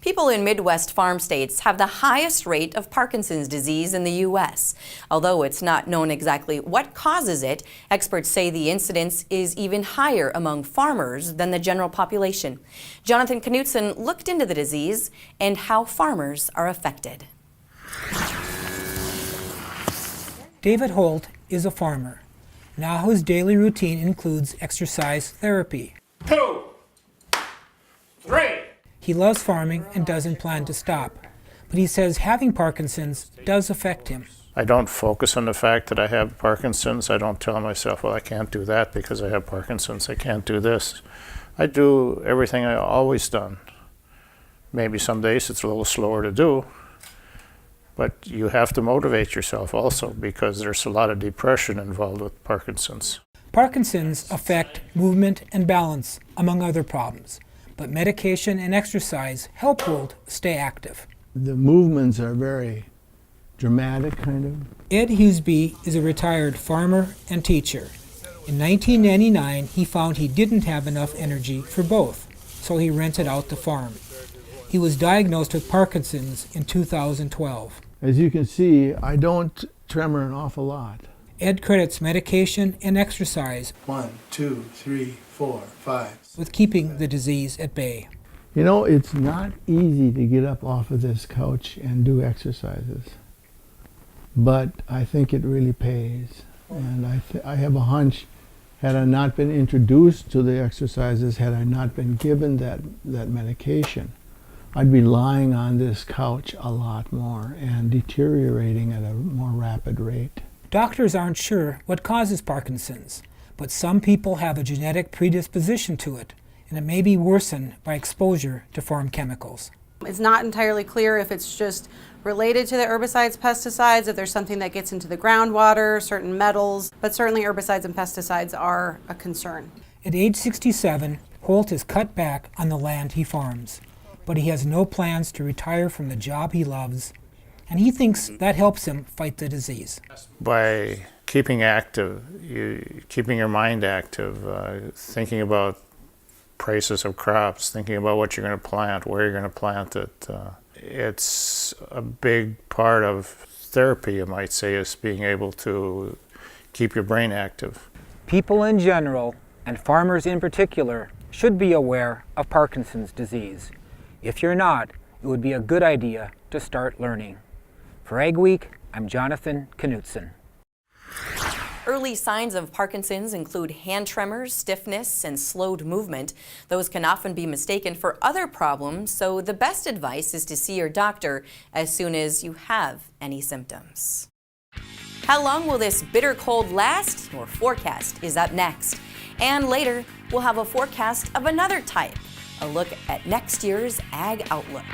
People in Midwest farm states have the highest rate of Parkinson's disease in the U.S. Although it's not known exactly what causes it, experts say the incidence is even higher among farmers than the general population. Jonathan Knutson looked into the disease and how farmers are affected. David Holt is a farmer. Now his daily routine includes exercise therapy. 2, 3. He loves farming and doesn't plan to stop, but he says having Parkinson's does affect him. I don't focus on the fact that I have Parkinson's. I don't tell myself, well, I can't do that because I have Parkinson's. I can't do this. I do everything I've always done. Maybe some days it's a little slower to do, but you have to motivate yourself also because there's a lot of depression involved with Parkinson's. Parkinson's affect movement and balance, among other problems, but medication and exercise help Holt stay active. The movements are very dramatic, kind of. Ed Huseby is a retired farmer and teacher. In 1999, he found he didn't have enough energy for both, so he rented out the farm. He was diagnosed with Parkinson's in 2012. As you can see, I don't tremor an awful lot. Ed credits medication and exercise 1, 2, 3, 4, 5. with keeping the disease at bay. You know, it's not easy to get up off of this couch and do exercises, but I think it really pays. And I have a hunch, had I not been introduced to the exercises, had I not been given that medication, I'd be lying on this couch a lot more and deteriorating at a more rapid rate. Doctors aren't sure what causes Parkinson's, but some people have a genetic predisposition to it, and it may be worsened by exposure to farm chemicals. It's not entirely clear if it's just related to the herbicides, pesticides, if there's something that gets into the groundwater, certain metals, but certainly herbicides and pesticides are a concern. At age 67, Holt has cut back on the land he farms, but he has no plans to retire from the job he loves, and he thinks that helps him fight the disease. By keeping active, keeping your mind active, thinking about prices of crops, thinking about what you're going to plant, where you're going to plant it. It's a big part of therapy, you might say, is being able to keep your brain active. People in general, and farmers in particular, should be aware of Parkinson's disease. If you're not, it would be a good idea to start learning. For Ag Week, I'm Jonathan Knutson. Early signs of Parkinson's include hand tremors, stiffness, and slowed movement. Those can often be mistaken for other problems, so the best advice is to see your doctor as soon as you have any symptoms. How long will this bitter cold last? Your forecast is up next. And later, we'll have a forecast of another type, a look at next year's Ag Outlook.